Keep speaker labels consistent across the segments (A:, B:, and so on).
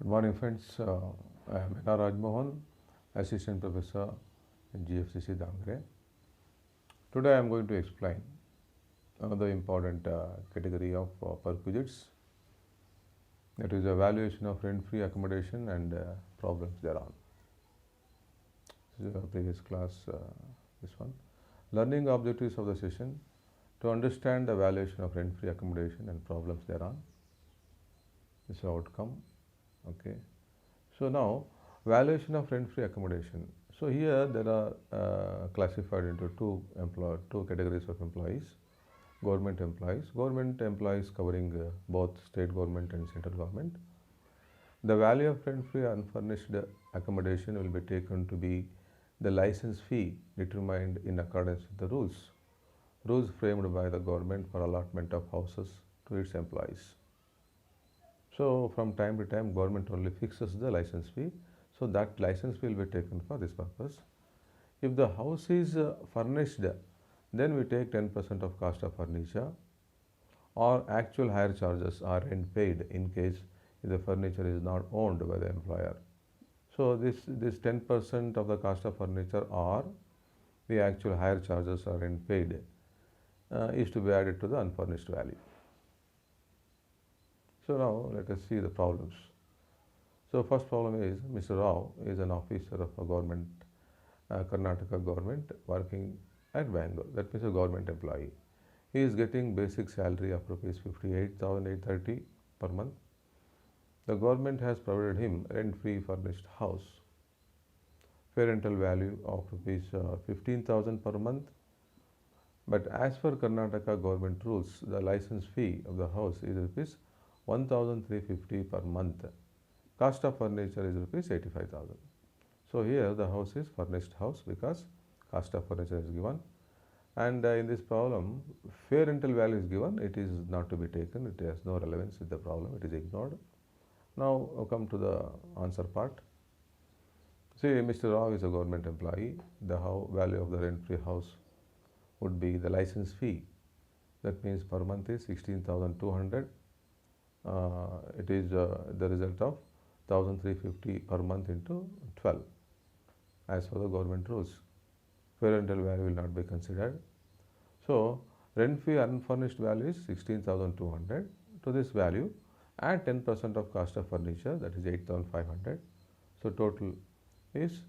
A: Good morning, friends. I am N.R. Rajmohan, Assistant Professor in GFCC Dangre. Today I am going to explain another important category of perquisites, that is evaluation of rent-free accommodation and problems thereon. This is a previous class, this one. Learning objectives of the session: to understand the evaluation of rent-free accommodation and problems thereon. This is the outcome. Okay. So now, valuation of rent-free accommodation. So here there are classified into two categories of employees: government employees. Government employees covering both state government and central government. The value of rent-free unfurnished accommodation will be taken to be the license fee determined in accordance with the rules framed by the government for allotment of houses to its employees. So from time to time, government only fixes the license fee. So that license fee will be taken for this purpose. If the house is furnished, then we take 10% of cost of furniture, or actual hire charges are rent paid in case if the furniture is not owned by the employer. So this 10% of the cost of furniture or the actual hire charges are rent paid is to be added to the unfurnished value. So now let us see the problems. So first problem is Mr. Rao is an officer of a government, Karnataka government, working at Bangalore. That means a government employee. He is getting basic salary of rupees 58,830 per month. The government has provided him rent-free furnished house. Fair rental value of rupees 15,000 per month. But as per Karnataka government rules, the license fee of the house is rupees 1,350 per month. Cost of furniture is rupees 85,000. So here the house is furnished house because cost of furniture is given. And in this problem, fair rental value is given. It is not to be taken. It has no relevance with the problem. It is ignored. Now come to the answer part. See, Mr. Rao is a government employee. The value of the rent-free house would be the license fee. That means per month is 16,200. It is the result of 1,350 per month into 12 as per the government rules. Fair rental value will not be considered. So rent-free unfurnished value is 16,200. To this value add 10% of cost of furniture, that is 8,500. So total is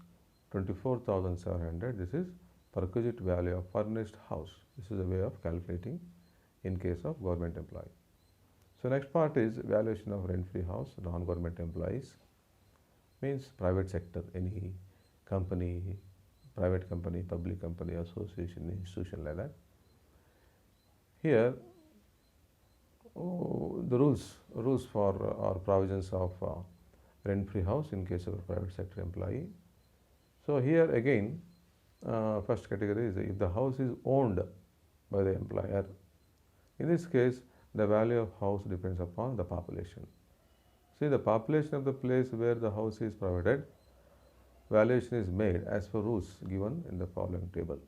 A: 24,700. This is perquisite value of furnished house. This is a way of calculating in case of government employee. So next part is valuation of rent-free house, non-government employees, means private sector, any company, private company, public company, association, institution like that. Here the rules for or provisions of rent-free house in case of a private sector employee. So here again, first category is if the house is owned by the employer. In this case, the value of house depends upon the population. See, the population of the place where the house is provided, valuation is made as per rules given in the following table.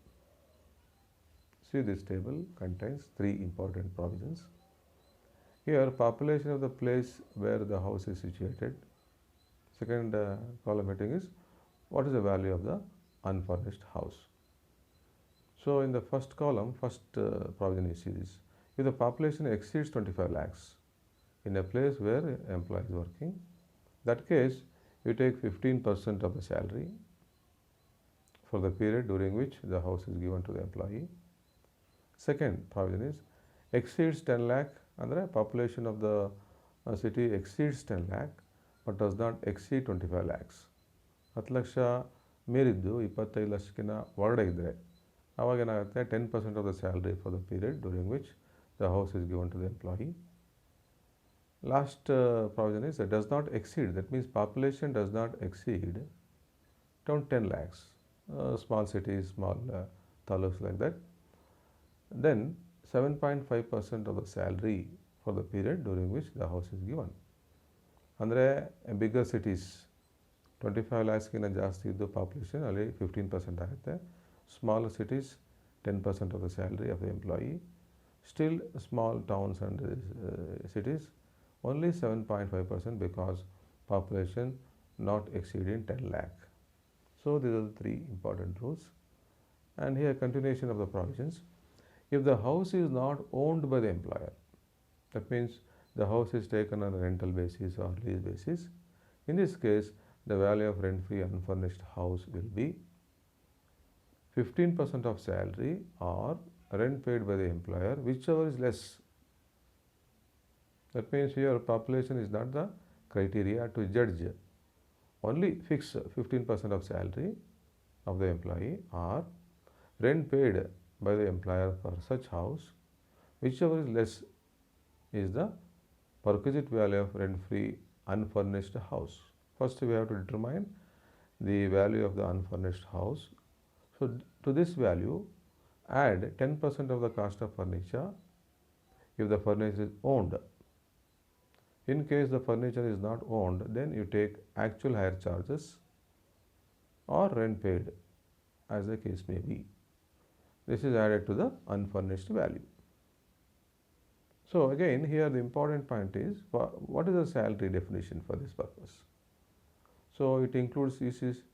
A: See, this table contains three important provisions. Here, population of the place where the house is situated. Second column heading is what is the value of the unfurnished house. So in the first column, first provision is this: if the population exceeds 25 lakhs in a place where employee is working, that case you take 15% of the salary for the period during which the house is given to the employee. Second provision is exceeds 10 lakh, andre population of the city exceeds 10 lakh but does not exceed 25 lakhs. 10 lakh ಮೀರಿದ್ದು 25 ಲಕ್ಷಕ್ಕಿಂತ ಹೊರಗಡೆ ಇದ್ದರೆ ಆವಾಗ ಏನಾಗುತ್ತೆ, 10% of the salary for the period during which the house is given to the employee. Last provision is that does not exceed, that means population does not exceed 10 lakhs, small cities, small taluks like that. Then 7.5% of the salary for the period during which the house is given. ಅಂದರೆ bigger cities 25 lakhsಗಿಂತ ಜಾಸ್ತಿ ಇದ್ದು population ಅಲ್ಲಿ 15% ಆಗುತ್ತೆ. Smaller cities 10% of the salary of the employee. Still small towns and cities only 7.5% because population not exceeding 10 lakh. So these are the three important rules. And here continuation of the provisions. If the house is not owned by the employer, that means the house is taken on a rental basis or lease basis. In this case, the value of rent-free unfurnished house will be 15% of salary or rent paid by the employer, whichever is less. That means here population is not the criteria to judge. Only fix 15% of salary of the employee or rent paid by the employer for such house, whichever is less is the perquisite value of rent-free unfurnished house. First we have to determine the value of the unfurnished house. So to this value add 10% of the cost of furniture if the furniture is owned. In case the furniture is not owned, then you take actual hire charges or rent paid as the case may be. This is added to the unfurnished value. So again here the important point is what is the salary definition for this purpose. So it includes this is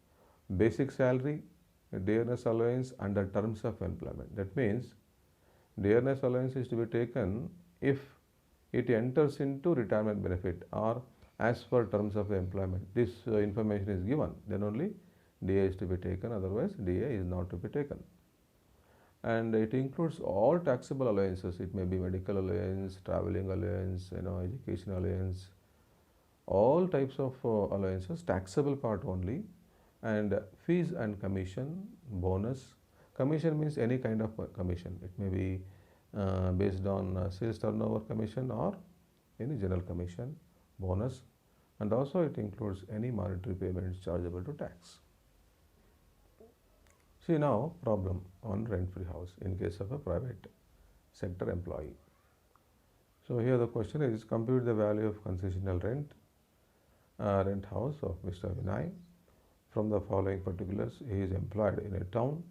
A: basic salary, dearness allowance under terms of employment. That means dearness allowance is to be taken if it enters into retirement benefit or as per terms of the employment. This information is given, then only DA is to be taken, otherwise DA is not to be taken. And it includes all taxable allowances. It may be medical allowance, traveling allowance, education allowance, all types of allowances, taxable part only, and fees and commission, bonus. Commission means any kind of commission. It may be based on sales turnover commission or any general commission, bonus, and also it includes any monetary payments chargeable to tax. See now problem on rent-free house in case of a private sector employee. So here the question is compute the value of concessional rent house of Mr. Vinay from the following particulars. He is employed in a town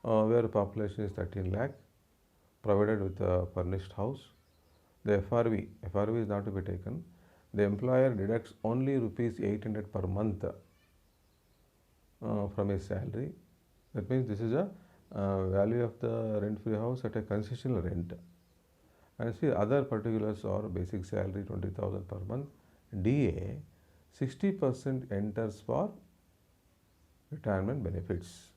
A: where the population is 13 lakh, provided with a furnished house. The FRV is not to be taken. The employer deducts only rupees 800 per month from his salary. That means this is a value of the rent-free house at a concessional rent. And see other particulars are basic salary 20,000 per month. DA 60% enters for retirement benefits.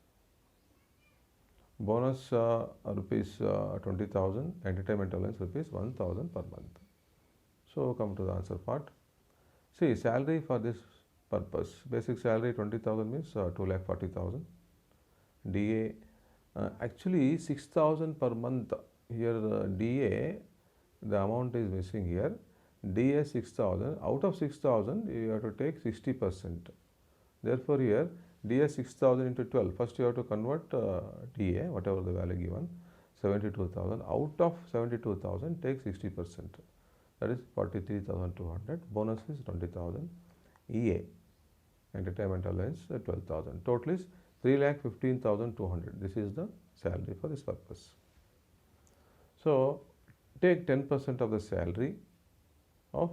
A: Bonus rupees 20,000, entertainment allowance rupees 1,000 per month. So come to the answer part. See salary for this purpose, basic salary 20,000 means 2,40,000. DA actually 6,000 per month. Here DA, the amount is missing here. DA 6,000. Out of 6,000 you have to take 60%. Therefore here DA 6,000 into 12. First you have to convert DA, whatever the value given, 72,000. Out of 72,000 take 60%. That is 43,200. Bonus is 20,000. EA, entertainment allowance 12,000. Total is 3,15,200. This is the salary for this purpose. So take 10% of the salary of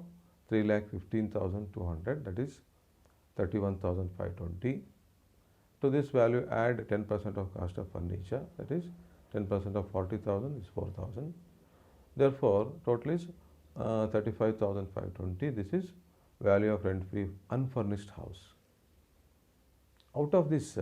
A: 3,15,200, that is 31,520. To this value add 10% of cost of furniture, that is 10% of 40,000 is 4,000. Therefore total is 35,520. This is value of rent-free unfurnished house. Out of this